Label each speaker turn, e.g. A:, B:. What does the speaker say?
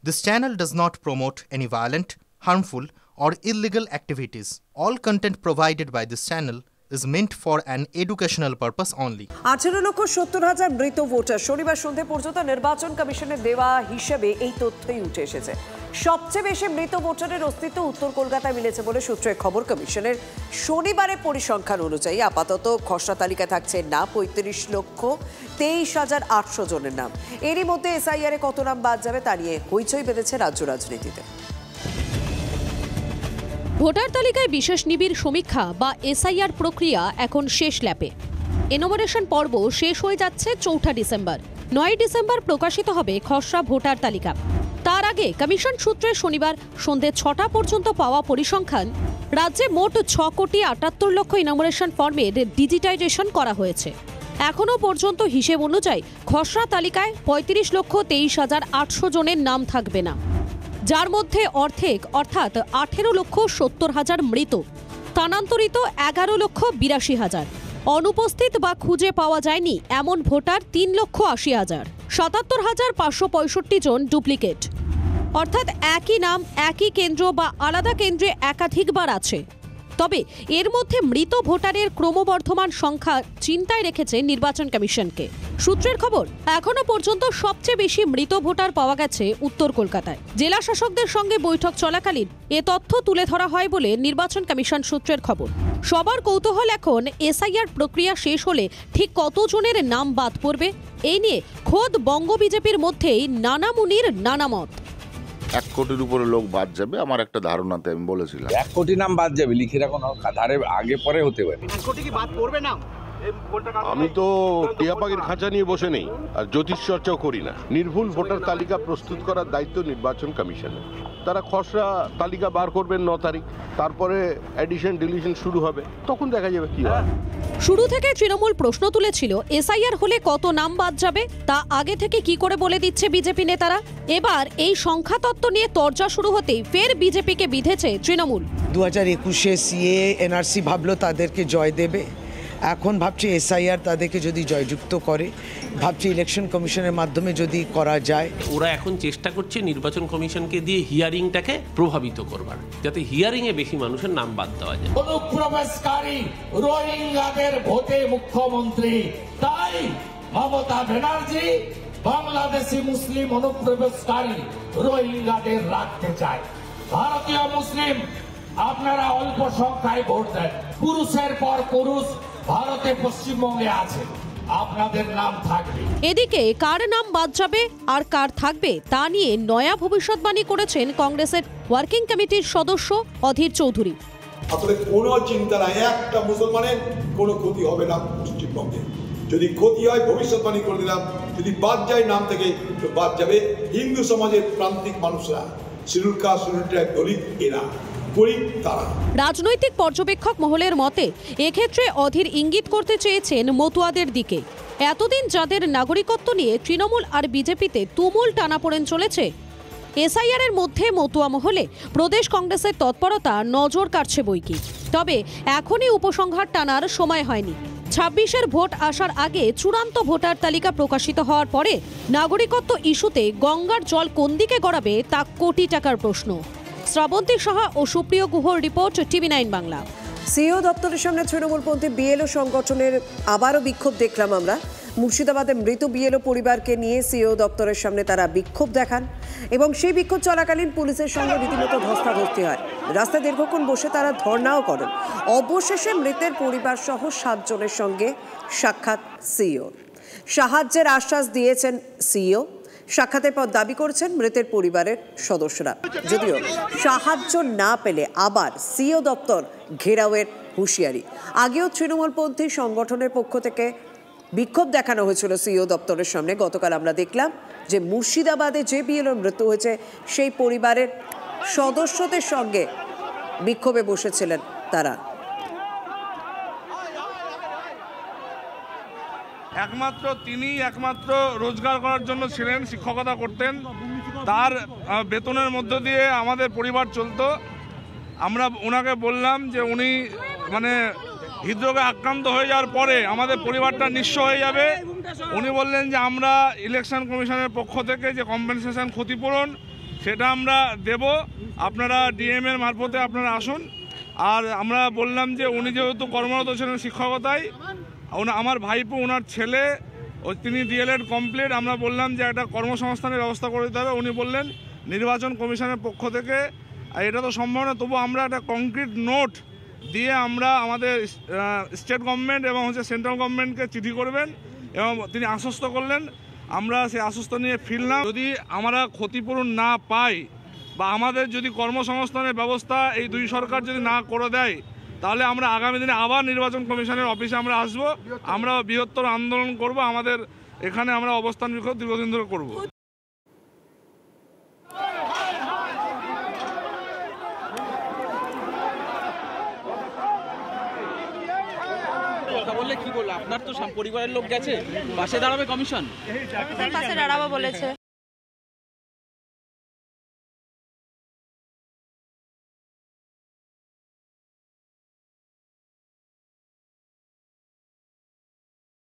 A: This channel does not promote any violent, harmful, or illegal activities. All content provided by this channel is meant for an educational purpose only.
B: 18,70,000 মৃত voter শনিবার সন্ধ্যে পর্যন্ত নির্বাচন কমিশনের দেওয়া হিসেবে এই তথ্যই উঠে এসেছে। সবচেয়ে বেশি মৃত ভোটারের অস্তিত্ব উত্তর কলকাতায় মিলেছে বলে সূত্রের খবর। কমিশনের শনিবারের পরিসংখ্যান অনুযায়ী আপাতত খসড়া তালিকায় থাকছে না 35,23,800 জনের নাম। এরই মধ্যে এসআইআর এ কত নাম বাদ যাবে তা নিয়ে হইচই বেঁধেছে রাজ্য রাজনীতিতে।
C: ভোটার তালিকায় বিশেষ নিবিড় সমীক্ষা বা এসআইআর প্রক্রিয়া এখন শেষ ল্যাপে। এনুমারেশন পর্ব শেষ হয়ে যাচ্ছে 4 ডিসেম্বর। 9 ডিসেম্বর প্রকাশিত হবে খসড়া ভোটার তালিকা। তার আগে কমিশন সূত্রে শনিবার সন্ধ্যে 6টা পর্যন্ত পাওয়া পরিসংখ্যান রাজ্যে মোট 6,78,00,000 ইনুমারেশন ফর্মের ডিজিটাইজেশন করা হয়েছে। এখনও পর্যন্ত হিসেব অনুযায়ী খসড়া তালিকায় 35,23,800 জনের নাম থাকবে না, যার মধ্যে অর্ধেক অর্থাৎ 18,70,000 মৃত, স্থানান্তরিত 11,82,000, অনুপস্থিত বা খুঁজে পাওয়া যায়নি এমন ভোটার 3,80,000, 77,565 জন ডুপ্লিকেট, অর্থাৎ একই নাম একই কেন্দ্র বা আলাদা কেন্দ্রে একাধিকবার আছে। তবে এর মধ্যে মৃত ভোটারের ক্রমবর্ধমান সংখ্যা চিন্তায় রেখেছে নির্বাচন কমিশনকে। সূত্রের খবর, এখনো পর্যন্ত সবচেয়ে বেশি মৃত ভোটার পাওয়া গেছে উত্তর কলকাতায়। জেলা শাসকদের সঙ্গে বৈঠক চলাকালীন এ তথ্য তুলে ধরা হয় বলে নির্বাচন কমিশন সূত্রের খবর। সবার কৌতূহল এখন এসআইআর প্রক্রিয়া শেষ হলে ঠিক কতজনের নাম বাদ পড়বে এই নিয়ে খোদ বঙ্গ বিজেপির মধ্যেই নানা মুনির নানা মত।
D: 1 কোটির উপরে লোক বাদ যাবে আমার একটা ধারণাতে আমি বলেছিলাম।
E: 1 কোটি নাম বাদ যাবে, লিখে রাখুন, ধারে আগে পরে হতে পারে।
F: 1 কোটি কি বাদ পড়বে নাম?
G: আমি তো টিয়া পাখির খাঁচা নিয়ে বসে নেই আর জ্যোতিষ চর্চাও করি না। নির্ভুল ভোটার তালিকা প্রস্তুত করার দায়িত্ব নির্বাচন কমিশনের। তারা খসড়া তালিকা বার করবেন 9 তারিখ, তারপরে এডিশন ডিলিশন শুরু হবে, তখন দেখা যাবে কি হয়।
C: শুরু থেকে তৃণমূল প্রশ্ন তুলেছিল এসআইআর হলে কত নাম বাদ যাবে তা আগে থেকে কি করে বলে দিচ্ছে বিজেপি নেতারা। এবার এই সংখ্যা তত্ত্ব নিয়ে তরজা শুরু হতেই ফের বিজেপিকে বিঁধেছে তৃণমূল।
H: 2021-এ সিএ এনআরসি ভাবলো তাদেরকে জয় দেবে, এখন ভাবছি এসআইআর তাদেরকে যদি জয়যুক্ত করে, ভাবছি ইলেকশন কমিশনের মাধ্যমে যদি করা যায়।
I: ওরা এখন চেষ্টা করছে নির্বাচন কমিশনকে দিয়ে হিয়ারিংটাকে প্রভাবিত করবার, যাতে হিয়ারিং এ বেশি মানুষের নাম বাদ দেওয়া যায়।
J: অনুপ্রবেশকারী রোহিঙ্গাদের ভোটে মুখ্যমন্ত্রী, তাই মমতা ব্যানার্জি বাংলাদেশি মুসলিম অনুপ্রবেশকারী রোহিঙ্গাদের রাখতে চায়। ভারতীয় মুসলিম আপনারা অল্প সংখ্যায় ভোট দেন, পুরুষের পর পুরুষ ভারতে পশ্চিমবঙ্গে আছে, আপনাদের নাম থাকবে।
C: এদিকে কার নাম বাদ যাবে আর কার থাকবে তা নিয়ে নয়া ভবিষ্যৎবাণী করেছেন কংগ্রেসের ওয়ার্কিং কমিটির সদস্য অধীর চৌধুরী।
K: আসলে কোনো চিন্তা নাই, একটা মুসলমানের কোনো ক্ষতি হবে না পশ্চিমবঙ্গে। যদি ক্ষতি হয় ভবিষ্যৎবাণী করে দিলাম, যদি বাদ যায় নাম থেকে তো বাদ যাবে হিন্দু সমাজের প্রান্তিক মানুষরা, শিডিউল কাস্ট, শিডিউল ট্রাইব, দলিত, এরা
C: রাজনৈতিক পর্যবেক্ষক মহলের মতে এক্ষেত্রে অধীর ইঙ্গিত করতে চেয়েছেন মতুয়াদের দিকে। এতদিন যাদের নাগরিকত্ব নিয়ে তৃণমূল আর বিজেপিতে তুমুল টানাপোড়েন চলেছে, এসআইআর এর মধ্যে মতুয়া মহলে প্রদেশ কংগ্রেসের তৎপরতা নজর কাটছে বইকি। তবে এখনই উপসংহার টানার সময় হয়নি। 26-এর ভোট আসার আগে চূড়ান্ত ভোটার তালিকা প্রকাশিত হওয়ার পরে নাগরিকত্ব ইস্যুতে গঙ্গার জল কোন দিকে গড়াবে তা কোটি টাকার প্রশ্ন। শ্রাবন্তী সাহা ও সুপ্রিয় গুহর রিপোর্ট, TV9 বাংলা।
B: সিও দপ্তরের সামনে তৃণমূলপন্থী বিএলও সংগঠনের আবারও বিক্ষোভ দেখলাম আমরা। মুর্শিদাবাদে মৃত বিএলও পরিবারকে নিয়ে সিও দপ্তরের সামনে তারা বিক্ষোভ দেখান এবং সেই বিক্ষোভ চলাকালীন পুলিশের সঙ্গে রীতিমতো ধস্তাধস্তি হয়। রাস্তায় দীর্ঘক্ষণ বসে তারা ধর্নাও করেন। অবশেষে মৃতের পরিবার সহ 7 জনের সঙ্গে সাক্ষাৎ সিও। সাহায্যের আশ্বাস দিয়েছেন সিও। সাক্ষাতের পর দাবি করেছেন মৃতের পরিবারের সদস্যরা। যদিও সাহায্য না পেলে আবার সিও দপ্তর ঘেরাওয়ের হুঁশিয়ারি। আগেও তৃণমূলপন্থী সংগঠনের পক্ষ থেকে বিক্ষোভ দেখানো হয়েছিল সিও দপ্তরের সামনে। গতকাল আমরা দেখলাম যে মুর্শিদাবাদে যে বিএলওর মৃত্যু হয়েছে সেই পরিবারের সদস্যদের সঙ্গে বিক্ষোভে বসেছিলেন তারা।
L: তিনি একমাত্র রোজগার করার জন্য ছিলেন, শিক্ষকতা করতেন, তার বেতনের মধ্য দিয়ে আমাদের পরিবার চলতো। আমরা ওনাকে বললাম যে উনি হৃদরোগে আক্রান্ত হয়ে যাওয়ার পরে আমাদের পরিবারটা নিঃস্ব হয়ে যাবে। উনি বললেন যে আমরা ইলেকশন কমিশনের পক্ষ থেকে যে কম্পেনসেশন, ক্ষতিপূরণ সেটা আমরা দেব। আপনারা ডিএম এর মারফতে আপনারা আসুন। আর আমরা বললাম যে উনি যেহেতু কর্মরত ছিলেন শিক্ষকতায়, আমার ভাইপো ওনার ছেলে তিনি ডিএলএড কমপ্লিট, আমরা বললাম যে একটা কর্মসংস্থানের ব্যবস্থা করে দিতে হবে। উনি বললেন নির্বাচন কমিশনের পক্ষ থেকে এটা তো সম্ভব না, তবু আমরা একটা কংক্রিট নোট দিয়ে আমরা আমাদের স্টেট গভর্নমেন্ট এবং সেন্ট্রাল গভর্নমেন্টকে চিঠি করবেন, এবং তিনি আশ্বস্ত করলেন। আমরা সেই আশ্বস্ত নিয়ে ফিরলাম। যদি আমরা ক্ষতিপূরণ না পাই বা আমাদের যদি কর্মসংস্থানের ব্যবস্থা এই দুই সরকার যদি না করে দেয়, তাহলে আমরা আগামী দিনে আবার নির্বাচন কমিশনের অফিসে আমরা আসব, আমরা বৃহত্তর আন্দোলন করব। আমাদের এখানে আমরা অবস্থান বিক্ষোভ দীর্ঘদিন ধরে করব।
F: কথা বললে কি বললো? আপনার তো পরিবারের লোক গেছে, পাশে দাঁড়াবে কমিশন,
M: পাশে দাঁড়াবো বলেছে।